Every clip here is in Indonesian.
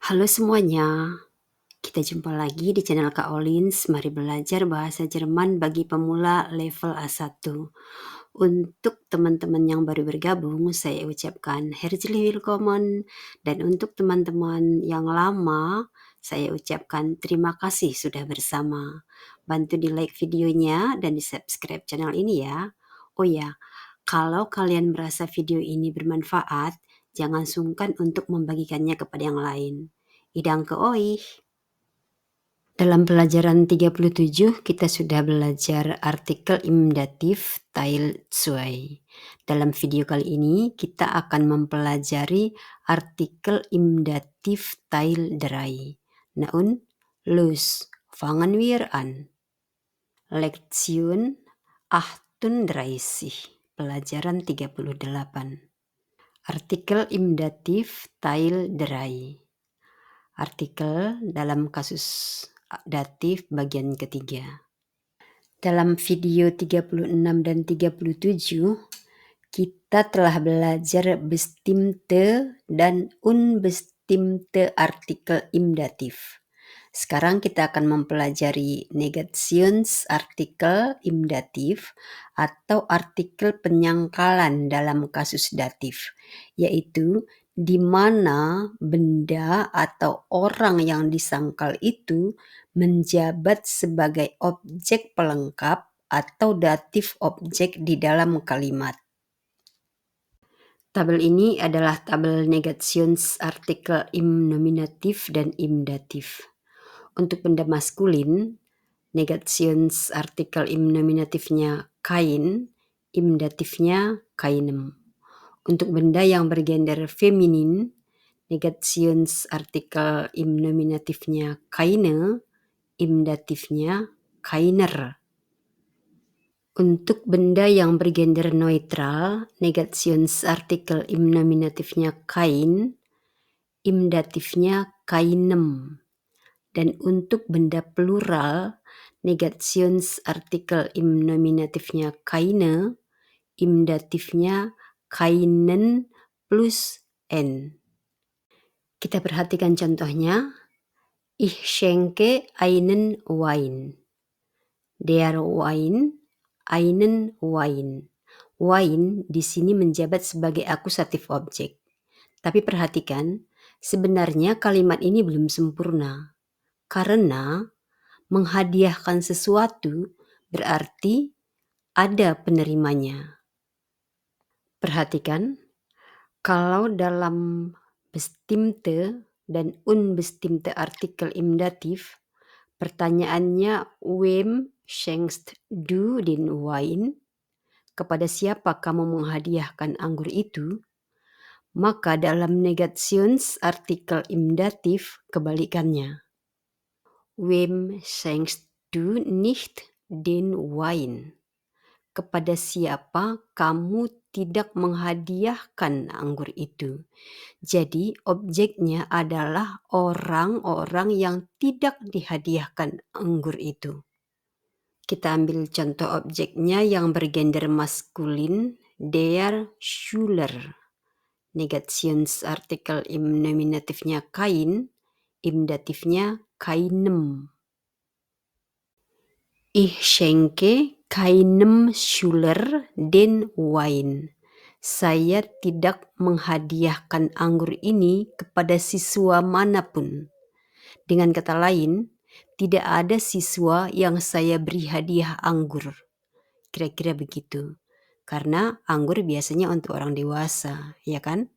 Halo semuanya, kita jumpa lagi di channel Kak Olins. Mari belajar bahasa Jerman bagi pemula level A1. Untuk teman-teman yang baru bergabung, saya ucapkan herzlich willkommen. Dan untuk teman-teman yang lama, saya ucapkan terima kasih sudah bersama. Bantu di like videonya dan di subscribe channel ini ya. Oh ya, kalau kalian merasa video ini bermanfaat, jangan sungkan untuk membagikannya kepada yang lain. Danke euch. Dalam pelajaran 37 kita sudah belajar artikel im datif Teil 2. Dalam video kali ini kita akan mempelajari artikel im datif Teil 3. Nah und los, fangen wir an. Lektion 38, pelajaran 38. Artikel im datif Teil 3. Artikel dalam kasus datif bagian ketiga. Dalam video 36 dan 37, kita telah belajar bestimmte dan unbestimmte artikel im datif. Sekarang kita akan mempelajari negationsartikel im datif atau artikel penyangkalan dalam kasus datif, yaitu di mana benda atau orang yang disangkal itu menjabat sebagai objek pelengkap atau datif objek di dalam kalimat. Tabel ini adalah tabel negationsartikel im nominatif dan im datif. Untuk benda maskulin, negationsartikel im nominatifnya kein, im datifnya keinem. Untuk benda yang bergender feminin, negationsartikel im nominatifnya keine, im datifnya keiner. Untuk benda yang bergender neutral, negationsartikel im nominatifnya kein, im datifnya keinem. Dan untuk benda plural, negationsartikel im nominatifnya keine, im datifnya keinen plus n. Kita perhatikan contohnya. Ich schenke einen Wein. Der Wein, einen Wein. Wine di sini menjabat sebagai akusatif objek. Tapi perhatikan, sebenarnya kalimat ini belum sempurna. Karena menghadiahkan sesuatu berarti ada penerimanya. Perhatikan, kalau dalam bestimmte dan unbestimmte artikel im datif, pertanyaannya wem schenkst du den Wein? Kepada siapa kamu menghadiahkan anggur itu? Maka dalam negationsartikel im datif kebalikannya. Wem schenkst du nicht den Wein? Kepada siapa kamu tidak menghadiahkan anggur itu? Jadi objeknya adalah orang-orang yang tidak dihadiahkan anggur itu. Kita ambil contoh objeknya yang bergender maskulin, der Schüler. Negationsartikel im nominatifnya kein, im datifnya keinem. Ich schenke keinem Schüler den Wein. Saya tidak menghadiahkan anggur ini kepada siswa manapun. Dengan kata lain, tidak ada siswa yang saya beri hadiah anggur. Kira-kira begitu. Karena anggur biasanya untuk orang dewasa, ya kan?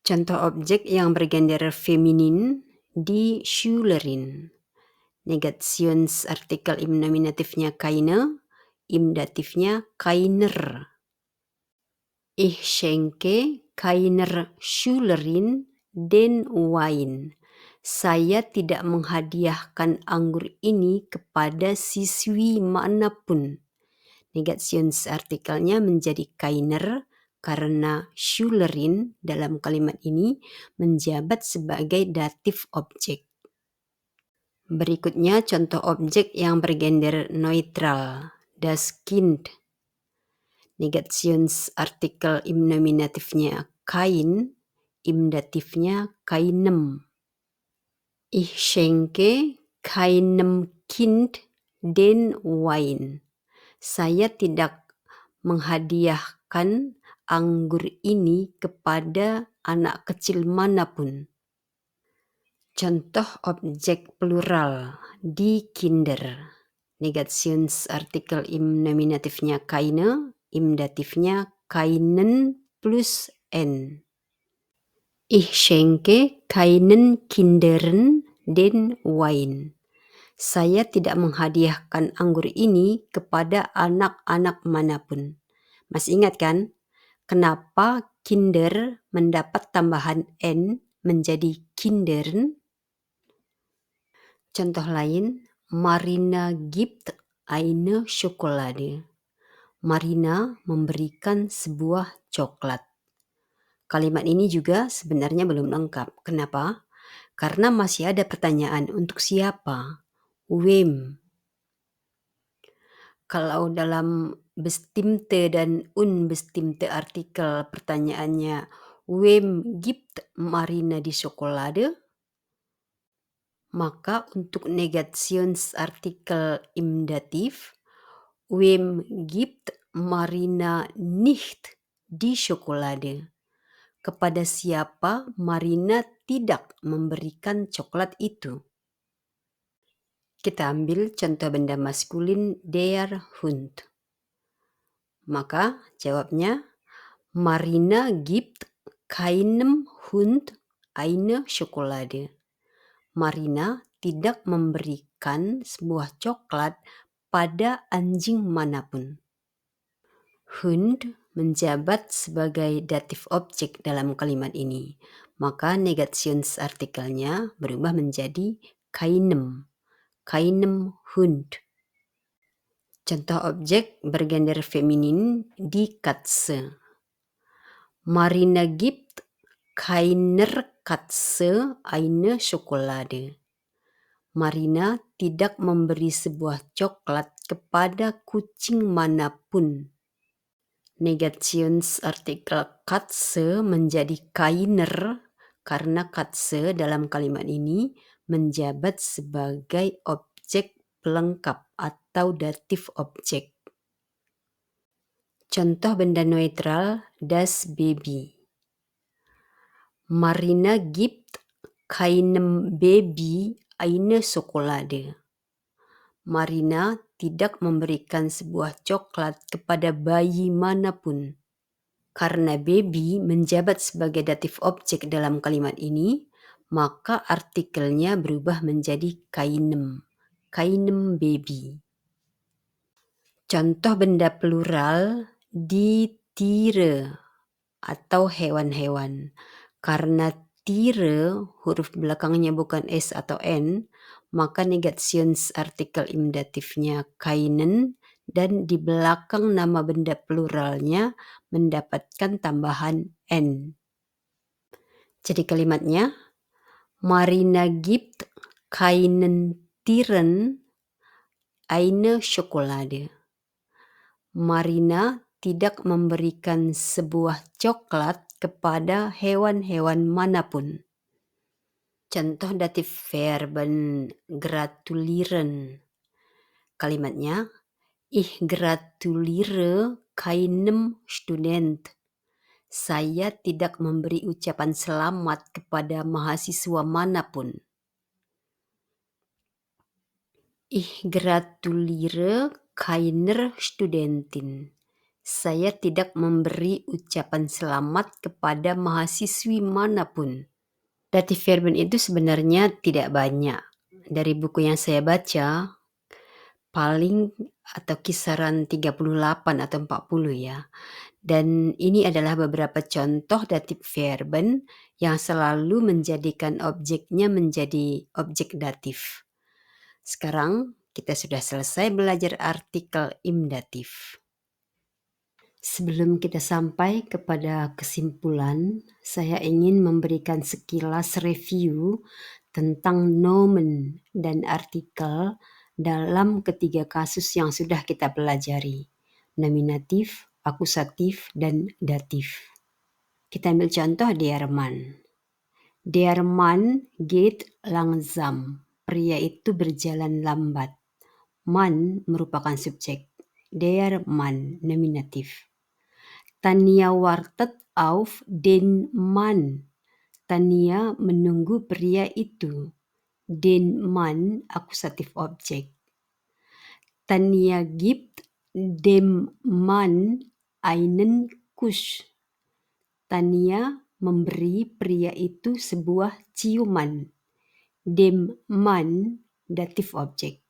Contoh objek yang bergender feminin, die Schülerin. Negationsartikel im nominatifnya keine, im datifnya keiner. Ich schenke keiner Schülerin den Wein. Saya tidak menghadiahkan anggur ini kepada siswi manapun. Negationsartikelnya menjadi keiner karena Schülerin dalam kalimat ini menjabat sebagai datif objek. Berikutnya contoh objek yang bergender neutral, das Kind. Negationsartikel im nominatifnya kein, im datifnya keinem. Ich schenke keinem Kind den Wein. Saya tidak menghadiahkan anggur ini kepada anak kecil manapun. Contoh objek plural die Kinder. Negationsartikel im nominatifnya keine, im datifnya keinen plus n. Ich schenke keinen Kindern den Wein. Saya tidak menghadiahkan anggur ini kepada anak-anak manapun. Masih ingat kan? Kenapa Kinder mendapat tambahan N menjadi Kindern? Contoh lain, Marina gibt eine Schokolade. Marina memberikan sebuah coklat. Kalimat ini juga sebenarnya belum lengkap. Kenapa? Karena masih ada pertanyaan untuk siapa? Wem. Kalau dalam bestimmte dan unbestimmte artikel pertanyaannya wem gibt Marina die Schokolade? Maka untuk negationsartikel im Dativ, wem gibt Marina nicht die Schokolade? Kepada siapa Marina tidak memberikan coklat itu? Kita ambil contoh benda maskulin der Hund. Maka jawabnya Marina gibt keinem Hund eine Schokolade. Marina tidak memberikan sebuah coklat pada anjing manapun. Hund menjabat sebagai datif objek dalam kalimat ini. Maka negationsartikelnya berubah menjadi keinem. Keinem Hund. Contoh objek bergender feminin die Katze. Marina gibt keiner Katze eine Schokolade. Marina tidak memberi sebuah coklat kepada kucing manapun. Negationsartikel Katze menjadi keiner karena Katze dalam kalimat ini menjabat sebagai objek pelengkap atau datif objek. Contoh benda neutral das Baby. Marina gibt keinem Baby eine Schokolade. Marina tidak memberikan sebuah coklat kepada bayi manapun. Karena baby menjabat sebagai datif objek dalam kalimat ini, maka artikelnya berubah menjadi keinem. Keinem Baby. Contoh benda plural die Tiere atau hewan-hewan. Karena Tiere huruf belakangnya bukan S atau N, maka negationsartikel im datifnya keinen dan di belakang nama benda pluralnya mendapatkan tambahan N. Jadi kalimatnya, Marina gibt keinen Tieren eine Schokolade. Marina tidak memberikan sebuah coklat kepada hewan-hewan manapun. Contoh datif verben gratulieren. Kalimatnya, ich gratuliere keinem Student. Saya tidak memberi ucapan selamat kepada mahasiswa manapun. Ich gratuliere keiner Studentin. Saya tidak memberi ucapan selamat kepada mahasiswi manapun. Datif verben itu sebenarnya tidak banyak. Dari buku yang saya baca, paling atau kisaran 38 atau 40 ya. Dan ini adalah beberapa contoh datif verben yang selalu menjadikan objeknya menjadi objek datif. Sekarang kita sudah selesai belajar artikel im datif. Sebelum kita sampai kepada kesimpulan, saya ingin memberikan sekilas review tentang nomen dan artikel dalam ketiga kasus yang sudah kita pelajari, nominatif, akusatif, dan datif. Kita ambil contoh Herman. Der Mann geht langsam. Pria itu berjalan lambat. Man merupakan subjek. Der Mann nominatif. Tania wartet auf den Mann. Tania menunggu pria itu. Den Mann akusatif objek. Tania gibt dem Mann einen Kuss. Tania memberi pria itu sebuah ciuman. Dem Mann datif objek.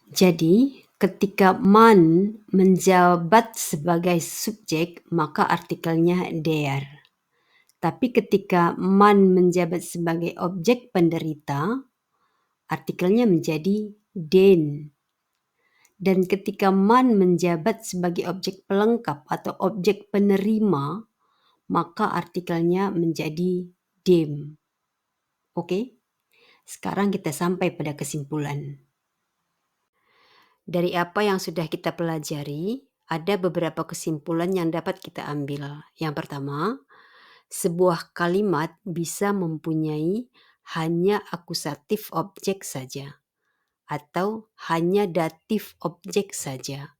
Jadi, ketika man menjabat sebagai subjek, maka artikelnya der. Tapi ketika man menjabat sebagai objek penderita, artikelnya menjadi den. Dan ketika man menjabat sebagai objek pelengkap atau objek penerima, maka artikelnya menjadi dem. Oke? Sekarang kita sampai pada kesimpulan. Dari apa yang sudah kita pelajari, ada beberapa kesimpulan yang dapat kita ambil. Yang pertama, sebuah kalimat bisa mempunyai hanya akusatif objek saja, atau hanya datif objek saja,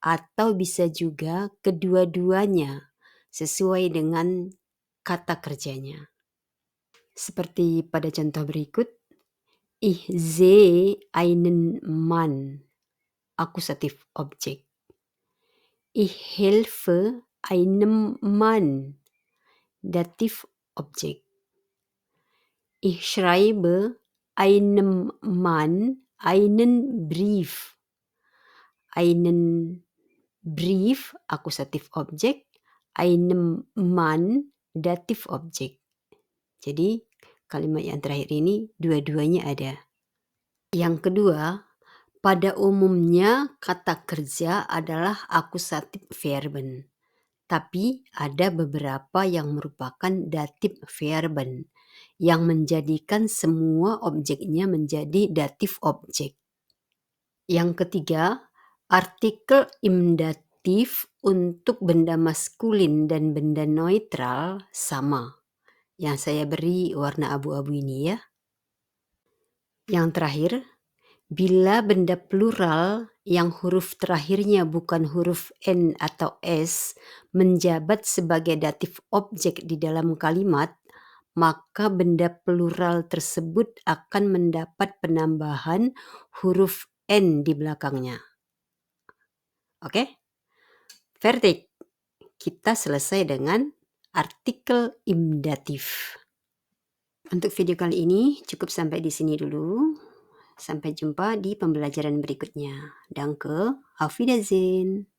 atau bisa juga kedua-duanya sesuai dengan kata kerjanya. Seperti pada contoh berikut, ich sehe einen Mann, akusatif objek. Ich helfe einem Mann, datif objek. Ich schreibe einem Mann einen Brief. Einen Brief, akusatif objek. Einem Mann, datif objek. Jadi kalimat yang terakhir ini dua-duanya ada. Yang kedua, pada umumnya kata kerja adalah akusatif verben. Tapi ada beberapa yang merupakan datif verben yang menjadikan semua objeknya menjadi datif objek. Yang ketiga, artikel im datif untuk benda maskulin dan benda neutral sama. Yang saya beri warna abu-abu ini ya. Yang terakhir, bila benda plural yang huruf terakhirnya bukan huruf N atau S menjabat sebagai datif objek di dalam kalimat, maka benda plural tersebut akan mendapat penambahan huruf N di belakangnya. Oke? Fertig. Kita selesai dengan artikel im datif. Untuk video kali ini cukup sampai di sini dulu. Sampai jumpa di pembelajaran berikutnya. Danke, auf Wiedersehen.